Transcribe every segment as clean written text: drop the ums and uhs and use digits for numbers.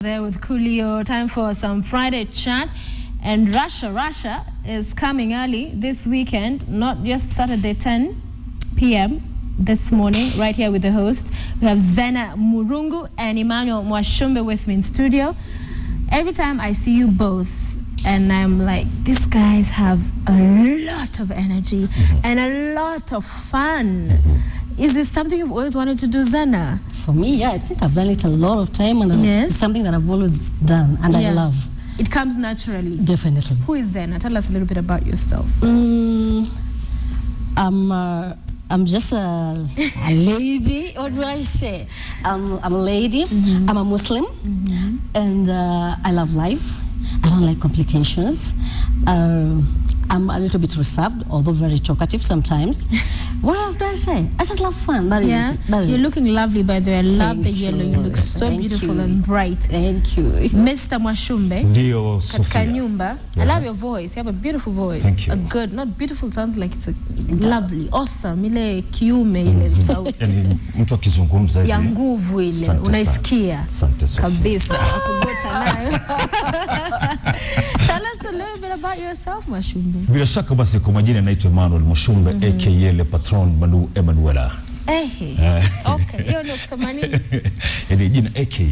There with Coolio, time for some Friday chat. And Russia is coming early this weekend, not just Saturday 10 p.m. this morning, right here with the host. We have Zenna, Murungu and Emmanuel Mwashume with me in studio. Every time I see you both, and I'm like, these guys have a lot of energy and a lot of fun. Is this something you've always wanted to do, Zenna? For me, yeah, I think I've done it a lot of time, and it's something that I've always done, and I love. It comes naturally. Definitely. Who is Zenna? Tell us a little bit about yourself. I'm just a lady. What do I say? I'm a lady. I'm a Muslim, and I love life. I don't like complications. I'm a little bit reserved, although very talkative sometimes. What else do I say? I just love fun. That is You're looking lovely, by the way. I love the yellow. You look so beautiful and bright. Thank you. Mr. Mwashume. Ndio, Katika nyumba. I love your voice. You have a beautiful voice. Thank you. A good, not beautiful, sounds like it's a lovely, awesome. Ile kiume ile sauti. Yani mtu akizungumza hivi. Ya nguvu ile. Unaisikia. Asante sana. Kabisa. Akugota nayo. Tell us a little bit about yourself, Mwashume. Bila shaka basi kwa majina naitwa Emmanuel Mwashume aka le patron Murungu Emmanuel. Okay, hiyo ndio kusema nini? Yaani jina aka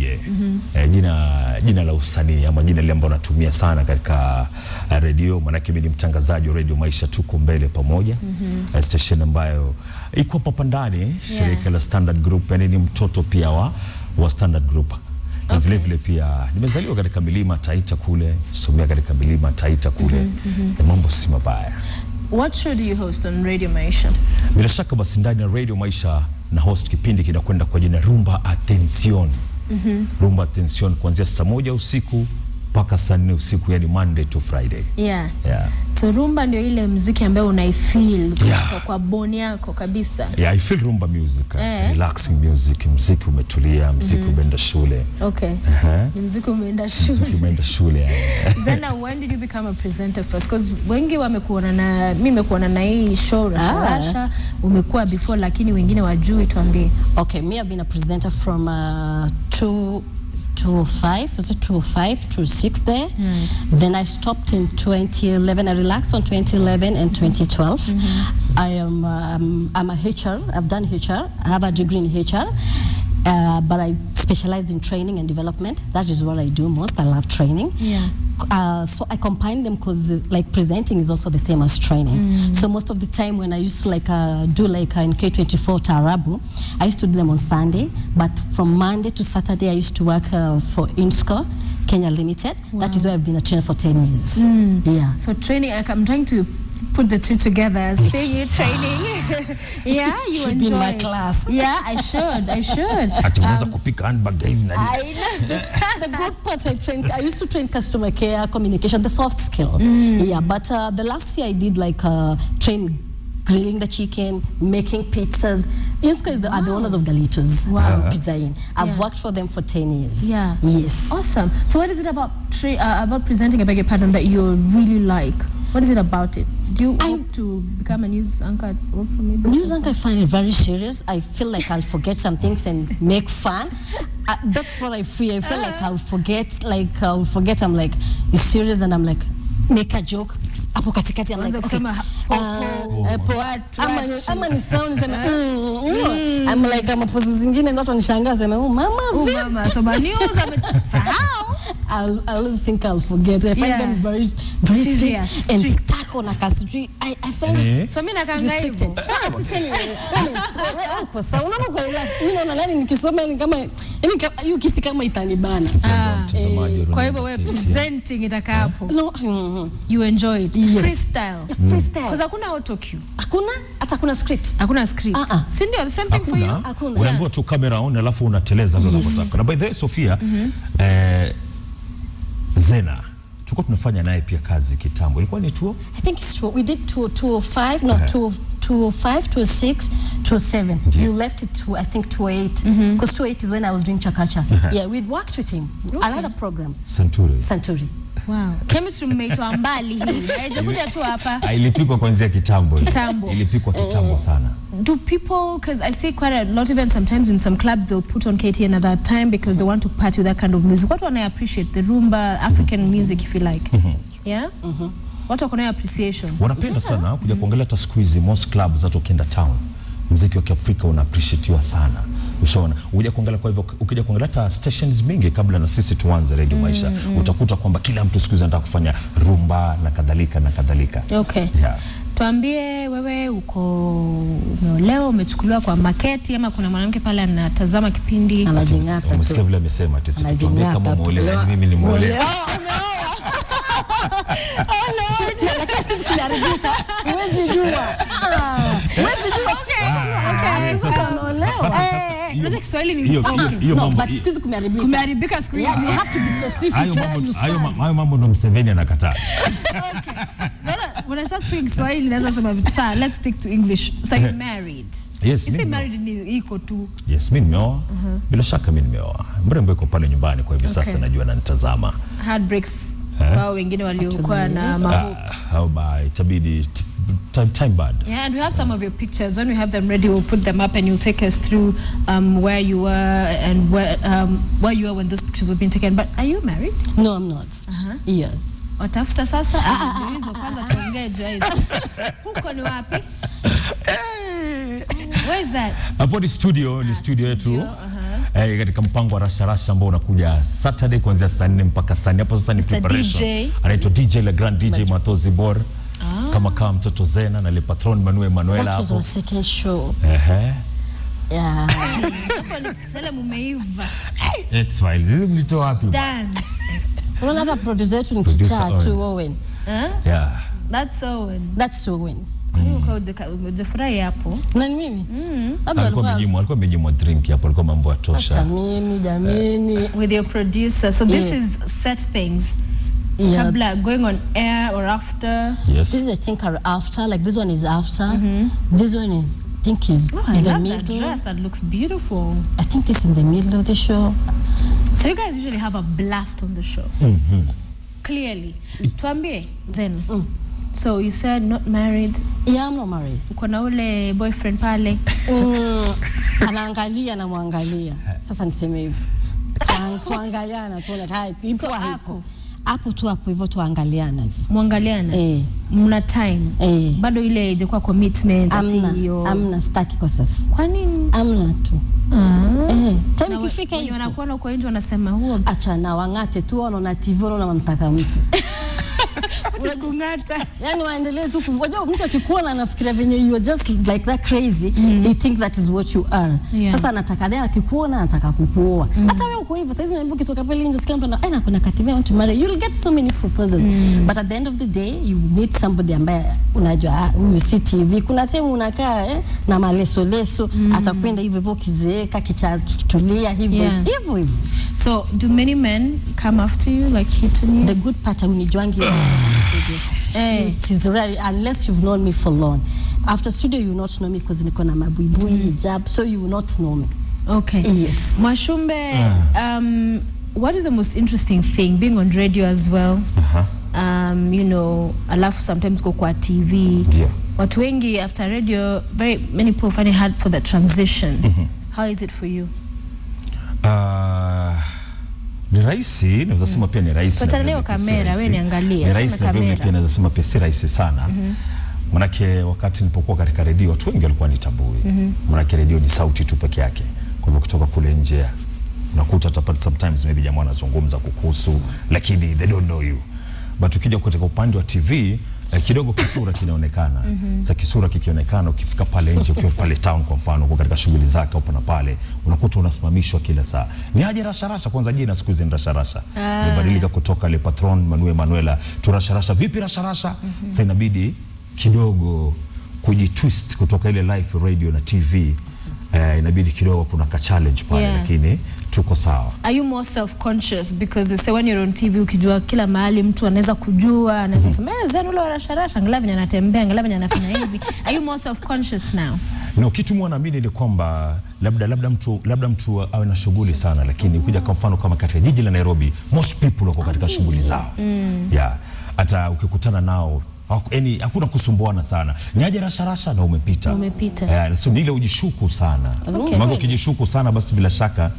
jina la usanii ama jina lile ambalo natumia sana katika radio, maana mimi ni mtangazaji wa radio Maisha, tuko mbele pamoja. Station ambayo iko hapa ndani, shirika la Standard Group, yani ni mtoto pia wa Standard Group. Na vile vile pia nimezaliwa katika milima Taita kule, somea katika milima Taita kule. Mambo si mabaya. What show do you host on Radio Maisha? Bila shaka basi ndani ya Radio Maisha na host kipindi kinakwenda kwa jina Rumba Attention. Rumba Attention kuanzia saa 1 usiku mpaka saa 4 usiku, yani Monday to Friday. So rumba ndio ile muziki ambayo unaifeel kutoka kwa boni yako kabisa. I feel rumba music, relaxing music, muziki umetulia, muziki umeenda shule. Muziki umeenda shule. Muziki umeenda shule. Zenna, when did you become a presenter first? Because wengi wamekuona na mimi nimekuona na hii show Russia, umekuwa before lakini wengine wajui, tuambie. Okay, me I've been a presenter from 2005 to 6 there. Then I stopped in 2011. I relaxed on 2011 and 2012. I'm a HR. I've done HR. I have a degree in HR, but I specialized in training and development. That is what I do most. I love training. So I combine them because like presenting is also the same as training. So most of the time when I used to do in K24 Tarabu, I used to do them on Sunday, but from Monday to Saturday I used to work for INSCO Kenya Limited. That is where I've been a trainer for 10 years. So training, I'm trying to put the two together. Seeing you training. You should be in my class. I should. Atunaweza kupika handbag hivi na nini. The good part I used to train customer care, communication, the soft skill. But the last year I did train grilling the chicken, making pizzas. INSCO are the owners of Galitos Pizza Inn. I've worked for them for 10 years. Yes. Awesome. So what is it about presenting, I beg your pardon, that you really like? What is it about it? Do you hope to become a news anchor also maybe? News anchor, I find it very serious. I feel like I'll forget some things and make fun. That's what I feel. I feel like I'll forget. I'm like, it's serious, and I'm like, make a joke. Hapo katikati I'm like, okay. Ama ni sound sema I'm like kama pose zingine watu wanishangaa sema mama so news amesahau. I always think I'll forget. I find them very serious and tako na kasijui. I find it so mimi nakanga hivyo. Kwa sababu unaona kwa relax. Mimi naona nani nikisoma ni kama hiyo kiti kama itanibana. Kwa hivyo wewe presenting itakaa hapo. No. You enjoy it. Freestyle. Because hakuna auto cue. Hata kuna script. Hakuna script. Si ndio? The same thing for you. Unaambiwa tu camera on alafu unateleza vile unataka. Na by the way Sofia, Zenna tulikuwa tunafanya naye pia kazi kitambo. Ilikuwa ni tour? I think it's tour. We did 205, no 205, 206, 207. You left it to I think 208 because 208 is when I was doing Chakacha. We worked with him. Another program. Santuri. Wow. Chemistry mmeitoa mbali hii. Haijakuja tu hapa. Ilipikwa kuanzia kitambo. Ilipikwa kitambo sana. Do people, because I see quite a lot, even sometimes in some clubs they'll put on KTN at that time because they want to party with that kind of music. What one I appreciate, the rumba, African music if you like. Yeah? Watu wako na appreciation. Wanapenda sana kuja kuangalia hata siku hizi most clubs za Tokenda Town. Muziki wa Kiafrika una appreciatiwa sana. Ushaona? Ukija kuangalia kwa hivyo ukija kuangalia hata stations mingi kabla na sisi tuanze Radio Maisha, utakuta kwamba kila mtu siku hizi anataka kufanya rumba na kadhalika na kadhalika. Okay. Yeah. Tuambie wewe umeolewa, umechukuliwa kwa maketi ama kuna mwanamke pale anatazama kipindi? Anajingata tu. Umesikia vile amesema ati tuambie kama umeolewa, mimi ni muolewa. Huwezi jua. Unajua Kiswahili ni hiyo mambo. But siku hizi kumeharibika siku hizi. You have to be specific. Hayo mambo ndo Museveni anakataa. When I start speaking Swahili, naweza sema vitu sawa. Let's stick to English. So you're married. Yes, you say married ni iko tu. Yes, mimi nimeoa. Bila shaka mimi nimeoa. Mrembo yuko pale nyumbani kwa hivi sasa najua ananitazama. Heartbreaks wao wengine waliokuwa na mahopes. How by itabidi time bad. Yeah, and we have some of your pictures. When we have them ready, we'll put them up and you'll take us through where you were and where you were when those pictures were being taken. But are you married? No, I'm not. Yeah. Watafuta sasa hizo kwanza tuongee hizo. Huko ni wapi? Where is that? Hapo ni studio yetu. Katika mpango wa rasha ambao unakuja Saturday kuanzia saa 4 mpaka saa 4. Hapo sasa ni preparation. Anaitwa DJ Le Grand DJ Matozi Bor. Kama mtoto Zenna na Le Patron Emmanuel hapo. That was our second show. Yeah. Hapo ni sala mumeiva. X-Files. Hizi mlitoa wapi? Dance. Unaona hata producer wetu ni kichaa tu Owen. Yeah. That's Owen. That's Owen. Kwa ujafurahi hapo. Na mimi? Alikuwa amenyimwa drink hapo, alikuwa mambo ya tosha. Sasa mimi jamini with your producer. So this is set things. Kabla going on air or after? Yes. This is I think after, like this one is after. This one is I think is in the middle. That dress that looks beautiful. I think it's in the middle of the show. So you guys usually have a blast on the show. Clearly. Tuambie Zenna. So you said not married. Yeah, I'm not married. Uko na ule boyfriend pale. Anaangalia na muangalia. Sasa niseme hivi. Tuangaliana tuone hai ipo hapo. Hapo tu hapo hivyo tuangaliana hivi. Muangaliana? Mna time. Bado ile ilikuwa commitment ati hiyo. Amna staki kwa sasa. Kwa nini? Amna tu. Time kifika hiyo wanakuona kwa nje wanasema huo achana wangate tu wanaona TV wanaona mtaka mtu. Unakungata. Yani waendelee tu kujua mtu akikuona anafikiria venye you are just like that crazy. They think that is what you are. Sasa anataka naye akikuona anataka kukuoa. Hata wewe uko hivyo sasa hivi unaimbuka kutoka pale nje sikia mtu ana kuna kativia I want to marry. You'll get so many proposals. But at the end of the day you need somebody ambaye unajua you see TV. Kuna time unakaa na maleso atakwenda hivyo hivyo kizeeka kitulia hivyo hivyo. So do many men come after you like hitting you? The good part unijuangi it is rare unless you've known me for long. After studio you will not know me because niko na mabuibui hijab, so you will not know me. Okay. Yes. Mwashume, what is the most interesting thing being on radio as well? You know, alafu sometimes go kwa TV. Watu wengi after radio, very many people find it hard for the transition. How is it for you? Ni rahisi, naweza sema pia ni rahisi. Sasa leo kamera, wewe niangalia. Ni rahisi na vile pia naweza sema pia si rahisi sana. Manake wakati nilipokuwa katika redio watu wengi walikuwa nitambui. Manake redio ni sauti tu peke yake. Kwa hivyo kutoka kule nje unakuta hata sometimes maybe jamaa anazungumza kukuhusu lakini they don't know you. But ukija katika upande wa TV kidogo kisura kinaonekana. Sasa kisura kikionekana ukifika pale nje ukiwa pale town kwa mfano uko katika shughuli zake hapo na pale unakuta unasimamishwa kila saa. Ni aje rasharasha kwanza jina siku hizi rasharasha. Imebadilika kutoka Le Patron Emmanuel turasharasha vipi rasharasha. Sasa inabidi kidogo kujitwist kutoka ile live radio na TV. Inabidi kidogo kuna ka challenge pale lakini tuko sawa. Are you more self-conscious because they say when you're on TV ukijua kila mahali mtu anaweza kujua anaweza sema Zenna ule rasharasha angalau anatembea angalau anafanya hivi. Are you more self-conscious now? No, kitu mwanaamini ni kwamba labda mtu awe na shughuli sana, lakini kuja kwa mfano kama katika jiji la Nairobi, most people wako katika shughuli zao. Yeah. Hata ukikutana nao yani hakuna kusumbuana sana. Ni aje rasha na umepita. So ni ile ujishuku sana. Maana ukijishuku sana basi bila shaka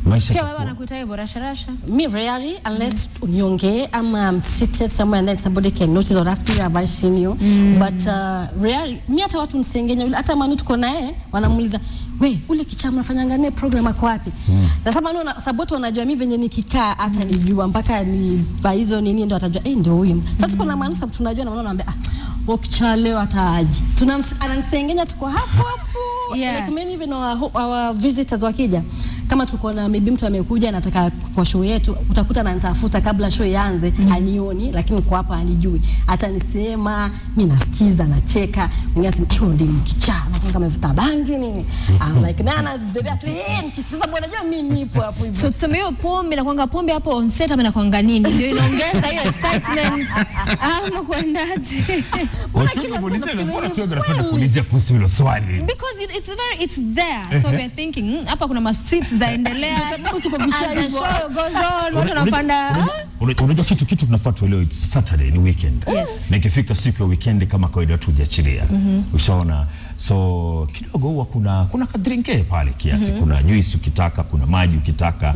maisha pia wewe anakuita hivyo rasha. Me rarely unless uniongee I'm seated somewhere and then somebody can notice or ask me have I seen you. But rarely me hata watu msengenya hata manu tuko naye wanamuuliza we ule kichaa mnafanyanga naye program ako wapi? Na sababu wanajua mimi venye nikikaa hata nijua mpaka ni hizo nini ndio atajua ndio huyu. Sasa kuna maana sababu tunajua na wanaambia kichaa leo ataaji. Anamsengenya tuko hapo. Like many even our visitors wakija kama tuko na maybe mtu amekuja anataka kwa show yetu utakuta ananitafuta kabla show ianze anioni lakini kwa hapa anijui hata nisema mimi nasikiza nacheka mwingine anasema ndio kichaa na kama mvuta bangi nini I'm like nana baby atu sasa mbona unajua mimi nipo hapo hivyo. So tuseme hiyo pombe na kwanga pombe hapo on set ama na kwanga nini ndio inaongeza hiyo excitement ama kwendaje? Mbona tu unapenda kuulizia kuhusu hilo swali? Because it's there. So we're thinking hapa kuna masips zaendelea. Tuko vichai hivyo. Goes on. Watu wanapanda. Unajua kitu tunafaa tuelewe, it's Saturday ni weekend. Na ikifika siku ya weekend kama kawaida tu hujachilia. Ushaona? So kidogo huwa kuna kadrinke pale kiasi. Kuna juice ukitaka, kuna maji ukitaka.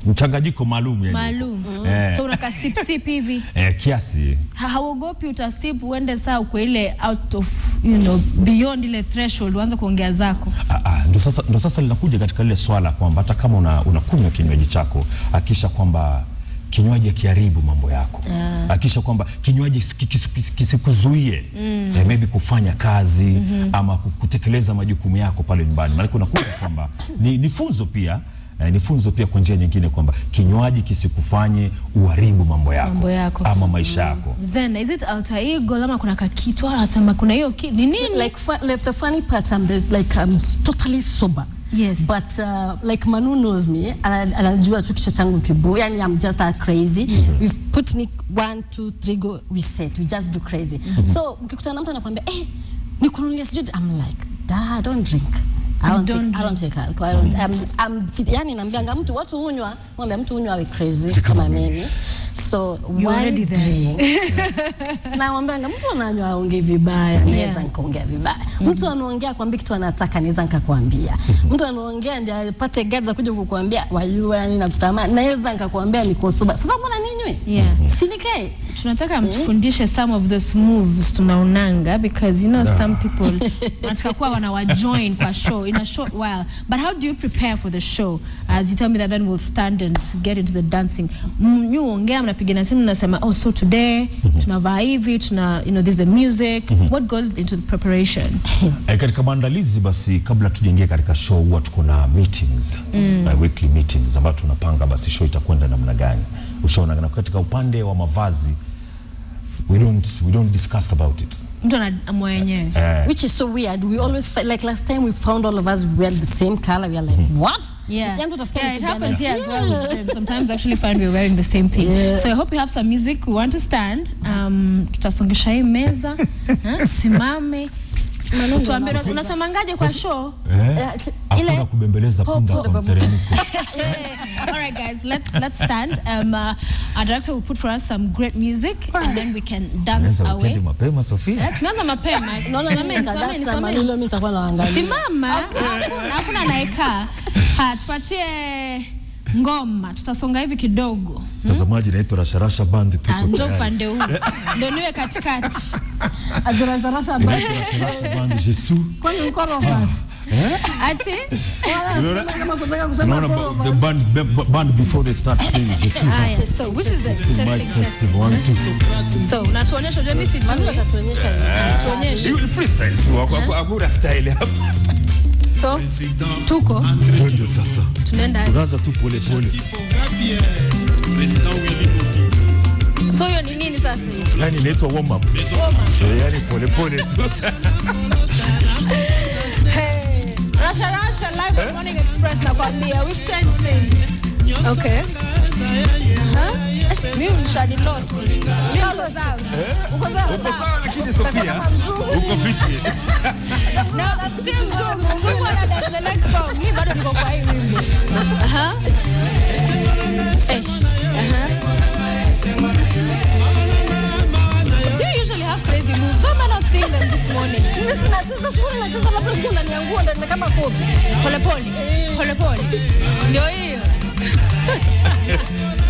Mchanganyiko maalum yani. So unaka sip hivi. Kiasi. Hauogopi utasip uende saa uko ile out of beyond ile threshold uanze kuongea zako. Ndio sasa linakuja katika ile swala kwamba hata kama unakunywa kinywaji chako hakisha kwamba kinywaji kiharibu mambo yako. Hakisha kwamba kinywaji kisikuzuie maybe kufanya kazi ama kutekeleza majukumu yako pale nyumbani. Maana unakuta kwamba ni funzo pia. Ni funzo pia kwa njia nyingine kwamba kinywaji kisikufanye uharibu mambo yako ama maisha yako. Zenna, is it alter ego ama kuna kitu anasema kuna hiyo ni nini? Like the funny part I'm totally sober. Yes. But like Manu knows me anajua tu kichwa changu kibo yani I'm just that crazy. We've put me 1 2 3 go we set we just do crazy. So ukikutana na mtu anakuambia nikununulia sijui I'm like I don't drink. I don't take alcohol. Yani naambianga mtu watu hunywa, mwambie mtu hunywa awe crazy kama mimi. So why drink? Na mwambianga mtu ananywa aongee vibaya, naweza nikaongea vibaya. Mtu anaongea kwambia kitu anataka naweza nikakwambia. Mtu anaongea ndio apate guts za kuja kukuambia wajua yani nakutamani, naweza nikakwambia niko soba. Sasa mbona ninywe? Sinikae. Tunataka mtufundishe some of those moves tunaonanga because some people wanataka kuwa wanawajoin kwa show in a short while. But how do you prepare for the show? As you tell me that then we'll stand and get into the dancing. Mnaongea mnapigana simu mnasema so today tunavaa hivi this is the music. What goes into the preparation? Katika maandalizi basi kabla tujaingia katika show huwa tuko na meetings, weekly meetings ambapo tunapanga basi show itakwenda namna gani. Ushaona na katika upande wa mavazi we don't discuss about it. Mtu anaamua yenyewe. Which is so weird. We always like last time we found all of us wear the same color. We are like, what? Yeah, it happens here as well. Sometimes actually find we're wearing the same thing. So I hope you have some music. We want to stand. Tutasongesha hii meza. Simame. Tuambie unasemangaje kwa show? Ile kubembeleza punda kwa mteremko. All right guys, let's stand. Our director will put for us some great music and then we can dance away. Tunaanza mapema Sofia. Tunaanza mapema. Simama. Hakuna naika. Tupatie ngoma. Tutasonga hivi kidogo. Mtazamaji, naitwa Rasharasha Band tuko tayari. Ndio pande huu. Ndio niwe katikati. Rasharasha Band. Rasharasha Band Jesus. Kwa nini mkono basi? Ati? Kama kutaka kusema the band before they start saying Jesus. So which is the testing 1 2. So unatuonyesha ndio mimi si tuonyesha. Tuonyeshe. You will freestyle tu agura style hapa. So tuko twende sasa. Tunaanza tu pole pole. So hiyo ni nini sasa? Yani inaitwa warm up. Yani pole pole. Hey, Rasha live on Morning Express na kwambia we've changed things. Okay. Mimi mshadi lost. Mimi zangu. Uko sawa lakini Sofia uko fiti. Now that's still Mzungu ana the next song. Mimi bado niko kwa hii wimbo. You usually have crazy moves. Why am I not seeing them this morning? Nacheza labda kuna niangua ndani kama kobe. Pole pole. Ndio hiyo.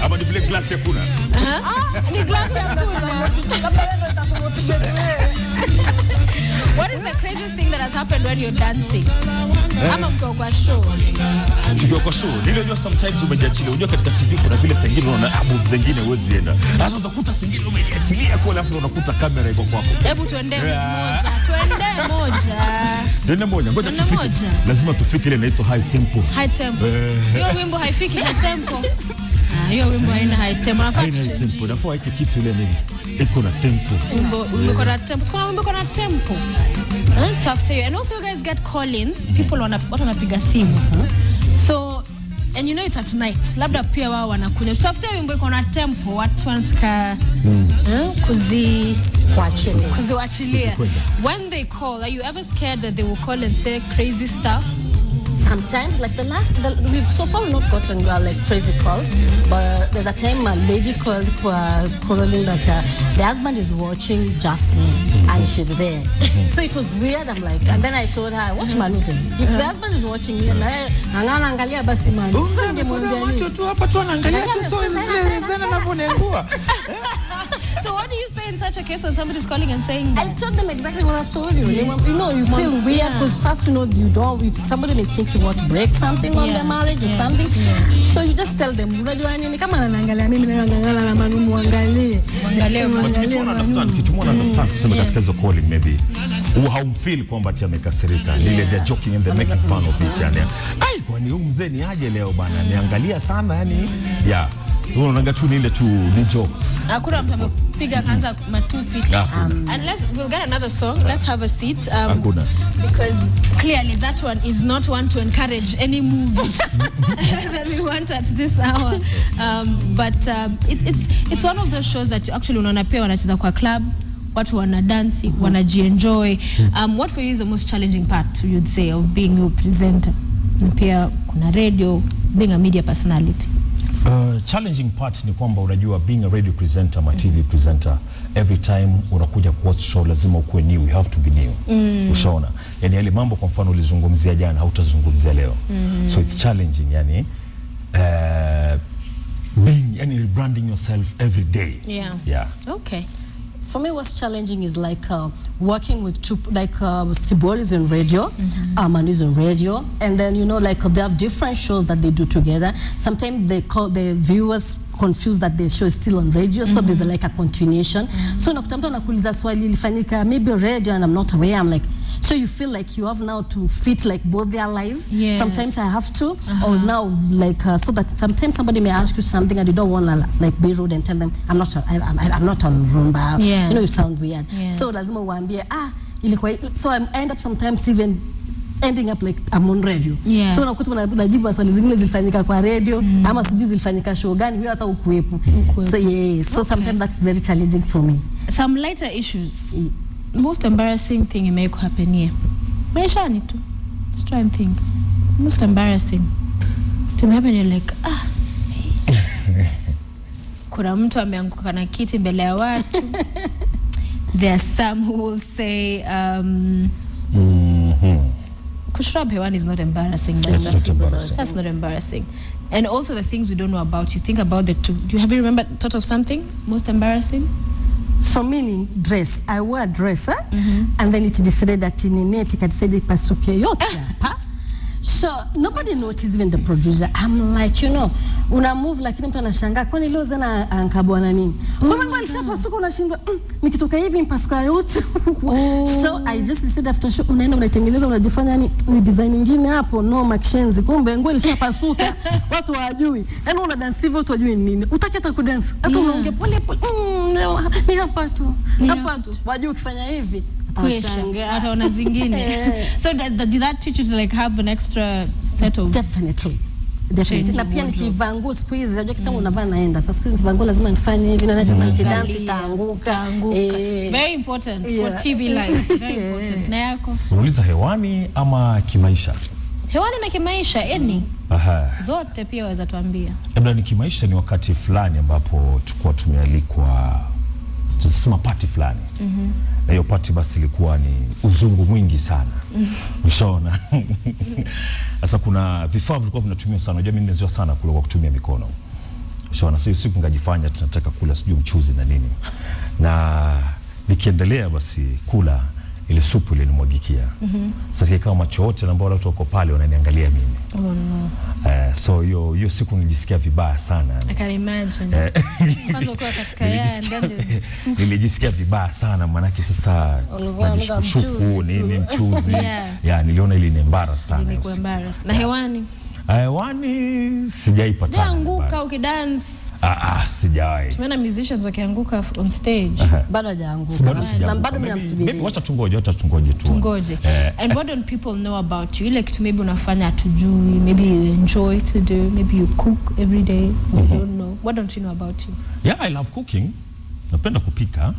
Ama ni vile glasi ya kuna. Ni glasi ya kuna. What is the craziest thing that has happened when you're dancing? Ama mko kwa show. Tukiwa kwa show, nilio sometimes umejiachilia. Unajua katika TV kuna vile sengine unaona abu zingine huwezi enda. Hata unakuta sengine umejiachilia kwa alafu unakuta kamera iko kwako. Hebu tuende moja. Ngoja tufike. Lazima tufike ile inaitwa high tempo. High tempo. Hiyo wimbo haifiki high tempo. Hiyo wimbo haina high tempo. Nafaa hiki kitu ile nini? Iko na tempo. Wimbo iko na tempo. Kuna wimbo iko na tempo. Tough you. And also you guys get call-ins. People watu wanapiga simu. So and you know it's at night. Labda pia wao wanakuja. Tutafuta wimbo iko na tempo. Watu wanataka kuziwachilia. When they call, are you ever scared that they will call and say crazy stuff? Sometimes, like we've so far not gotten like crazy calls, but there's a time a lady called calling that the husband is watching Just Me and she's there. So it was weird. I'm like, and then I told her, watch Manu. If the husband is watching me, angalia basi Manu. So what do you say in such a case when somebody's calling and saying that? I told them exactly what I've told you. You know, you feel weird because first somebody may think you want to break something on their marriage or something. So you just tell them, understand kusema katika hizo calling maybe haumfeel kwamba ati amekasirika. Ile they're joking and they're making fun of it yani. Ai kwani huyu mzee ni aje leo bana? Niangalia sana yani. Yeah. Unaona tu ile tu ni jokes. Hakuna mtu amepiga kanza matusi. And we'll get another song. Let's have a seat. Because clearly that one is not one to encourage any moves that we want at this hour. But it's one of those shows that actually unaona pia wanacheza kwa club, watu wana dance, wanajienjoy. What for you is the most challenging part you'd say of being a presenter? Pia kuna radio, being a media personality. Challenging part ni kwamba unajua being a radio presenter, my TV presenter, every time unakuja kwa show lazima ukue new, you have to be new. Ushaona? Yani yale mambo kwa mfano ulizungumzia jana hautazungumzia leo. So it's challenging yani rebranding yourself every day. Yeah. Okay. For me, what's challenging is like working with two, like Sibol is in radio, Manu is in radio, and then you know like they have different shows that they do together. Sometimes they call the viewers confused that the show is still on radio, so there's like a continuation. So nakutamta nakuuliza swali ilifanyika maybe radio and I'm not aware. I'm like, so you feel like you have now to fit like both their lives. Yes. Sometimes I have to, or now like so that sometimes somebody may ask you something and you don't want to like be rude and tell them I'm not on Rumba. Yeah. You know you sound weird. Yeah. So lazima uambie ilikuwa. So I end up sometimes even ending up like I'm on radio. Yeah. So unakuta unajibu maswali zingine zilifanyika kwa radio ama sijui zilifanyika show gani wewe hata ukuepo. So yeah, so sometimes that's very challenging for me. Some lighter issues. Most embarrassing thing you make happen here. Maishani tu. Let's try and think. Most embarrassing. To me happen you're like kuna mtu ameanguka na kiti mbele ya watu. There are some who will say kushrab hewani is not embarrassing. That's not embarrassing. And also the things we don't know about. You think about the two. Have you thought of something most embarrassing? For me, dress. I wore a dress, and then it decided that in it it decided pasuke yote hapa. So nobody noticed, even the producer. I'm like, una move lakini mtu anashangaa kwani leo Zenna ankabwa na nini? Kwa maana alishapasuka unashindwa nikitoka hivi mpasuka yote. So I just decided after show unaenda unaitengeneza unajifanya ni design nyingine hapo no machenzi. Kumbe nguo ilishapasuka watu hawajui. Yaani una dance hivyo watu hawajui nini. Utaki hata ku dance. Hata unaongea pole pole. Ni hapa tu. Hapa tu. Wajui ukifanya hivi. Wataona zingine. So did that teach you to like have an extra set of? Definitely. Definitely. Na pia nikivaa nguo siku hizi unajua kitambo unavaa naenda. Sasa siku hizi nikivaa nguo lazima nifanye hivi na kama nikidance itaanguka. Very important for TV life. Very important. Na yako? Unauliza hewani ama kimaisha? Hewani na kimaisha yani. Zote pia waweza tuambia. Labda ni kimaisha ni wakati fulani ambapo tulikuwa tumealikwa tunasema party fulani. Na hiyo party basi ilikuwa ni uzungu mwingi sana. Ushaona? Sasa kuna vifaa vilikuwa vinatumiwa sana. Unajua mimi nimezoea sana kula kwa kutumia mikono. Ushaona? Sasa siku ngajifanya tunataka kula sijui mchuzi na nini. Na nikiendelea basi kula ile supu ile nimwagikia. Sasa kama macho yote ambao watu wako pale wananiangalia mimi. Oh no. So hiyo siku nilijisikia vibaya sana. I can imagine. Kwanza ukiwa katika nilijisikia vibaya sana manake sasa najishuku nini mchuzi. Niliona ile ni embarrass sana. Ilikuwa embarrass. Na hewani? Hewani sijaipata. Anguka ukidance. Sijawahi. Tumeona musicians wakianguka on stage. Bado hajaanguka. Na bado mimi namsubiri. Wacha tungoje tu. Tungoje. And what don't people know about you? Ile kitu maybe unafanya atujui, maybe you enjoy to do, maybe you cook every day, you don't know. What don't you know about you? Yeah, I love cooking. Napenda kupika.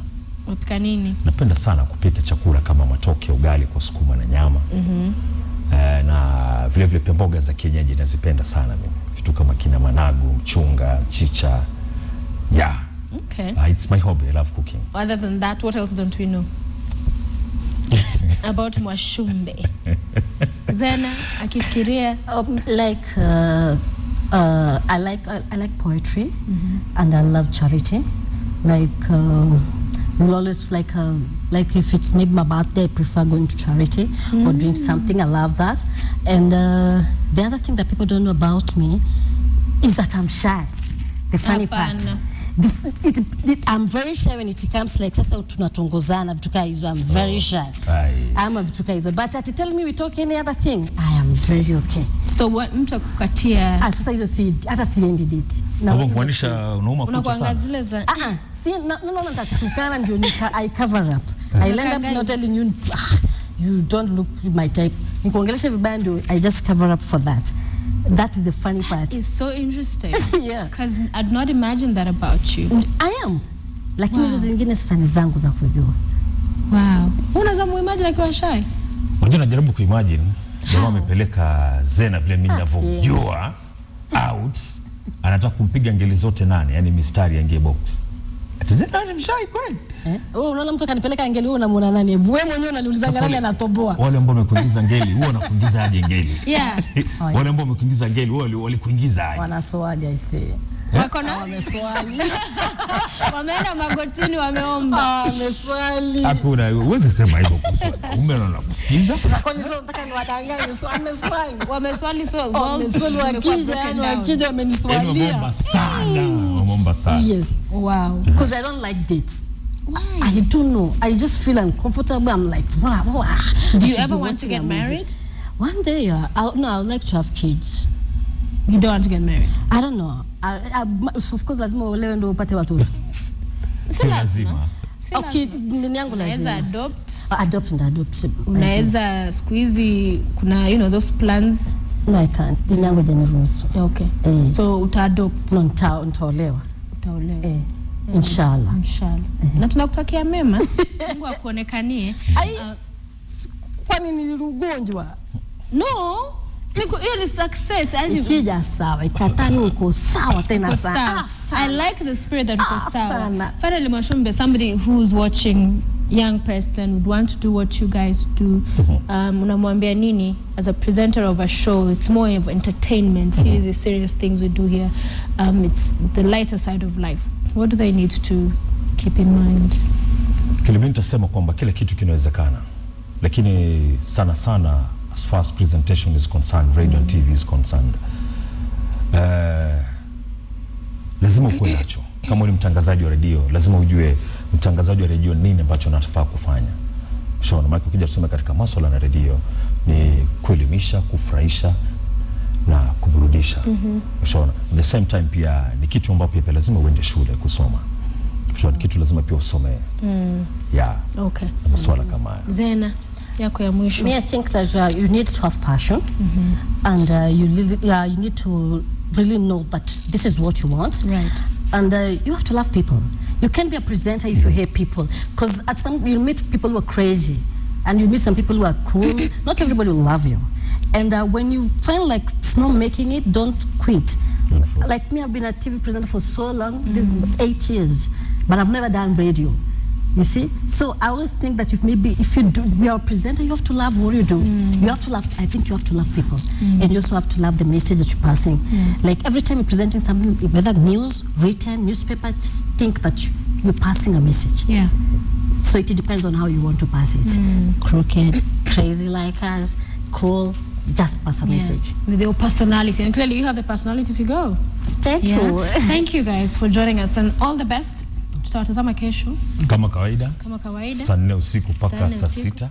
Unapika nini? Napenda sana kupika chakula kama matoke, ugali kwa sukuma na nyama. Na vile pia mboga za kienyeji nazipenda sana mimi. Vitu kama kina managu, mchunga, mchicha. Yeah. Okay. It's my hobby. I love cooking. Other than that, what else don't we know about Mwashume? Zenna, akifikiria I like poetry and I love charity. We'll always like if it's maybe my birthday, I prefer going to charity or doing something. I love that. And the other thing that people don't know about me is that I'm shy. The funny part. I'm very shy when it comes like sasa tunatongozana vitu kama hizo. I'm very shy. I'm a vitu kama hizo. But tell me we talk any other thing, I am very okay. So what mtu akukatia? Sasa hizo si hata siendi date. Na kuonyesha unauma kucha sana. Zile za no nitakutukana ndio I cover up. I end up not telling you you don't look my type. Nikuongelesha vibaya ndio I just cover up for that. That is the funny part. It's so interesting. Yeah. Because I'd not imagine that about you. I am. Lakini hizo zingine sasa ni zangu za kujua. Wow. Unaweza muimagine akiwa shy? Unajua najaribu kuimagine. Jamaa amepeleka Zenna vile mimi ninavyojua out. Anataka kumpiga ngeli zote 8, yani mistari ya box. Ati Zenna ni mshy kweli? Wewe unaona mtu kanipeleka ngeli wewe unamuona nani? Wewe mwenyewe unaniuliza nani anatoboa. Wale ambao wamekuingiza ngeli, wewe unakuingiza aje ngeli? Yeah. Wale ambao wamekuingiza ngeli, wewe walikuingiza aje? Wana swali I say. Wako na wameswali. Wameenda magotini wameomba. Wameswali. Hakuna uweze sema hivyo kuswali. Umeona na kusikiza? Kwa nini nataka niwadanganye wameswali. Wameswali so wameswali wakija wameniswalia. Wameomba sana. Yes. Wow. Because I don't like dates. Why? I don't know. I just feel uncomfortable. I'm like, wow. Do you ever want to get married? One day, I'd like to have kids. You don't want to get married? I don't know. Of course, lazima ulewe ndio upate watoto. Si lazima. Okay, nini yangu lazima. Unaweza adopt. Unaweza siku hizi kuna those plans. No, I can't. Nini yangu hajaniruhusu. Okay. So uta-adopt. No, nitaolewa. Utaolewa. Inshallah. Na tunakutakia mema. Mungu akuonekanie. Kwani nilirugonjwa? No. Siku hiyo ni success. Ikija sawa, ikatani uko sawa tena sawa. I like the spirit that uko sawa. Finally, Mwashume, somebody who's watching, young person, would want to do what you guys do. Unamwambia nini as a presenter of a show? It's more of entertainment. See the serious things we do here. It's the lighter side of life. What do they need to keep in mind? Mimi nitasema kwamba kila kitu kinawezekana. Lakini sana as far as presentation is concerned, radio and TV is concerned, lazima ukuwe nacho. Kama ni mtangazaji wa radio, lazima ujue mtangazaji wa radio nini ambacho anafaa kufanya. Unaona, maana ukija tuseme katika masuala na radio ni kuelimisha, kufurahisha na kuburudisha. Unaona, at the same time pia ni kitu ambacho pia lazima uende shule kusoma. Unaona, kitu lazima pia usome. Yeah. Okay. Masuala kama haya. Zenna, Yako ya mwisho. Me, I think that you need to have passion, and you need to really know that this is what you want. Right. And you have to love people. You can't be a presenter if you hate people, because at some you'll meet people who are crazy, and you meet some people who are cool. Not everybody will love you. And when you find like it's not making it, don't quit. Like me, I've been a TV presenter for so long, this is 8 years, but I've never done radio. You see? So I always think that if you are a presenter, you have to love what you do. You have to love, I think you have to love people. And you also have to love the message that you're passing. Like every time you're presenting something, whether news, written, newspaper, just think that you're passing a message. Yeah. So it depends on how you want to pass it. Crooked, crazy like us, cool, just pass a message. With your personality. And clearly you have the personality to go. Thank you. Thank you guys for joining us, and all the best. Tutatazama kesho kama kawaida saa 4 usiku mpaka saa 6.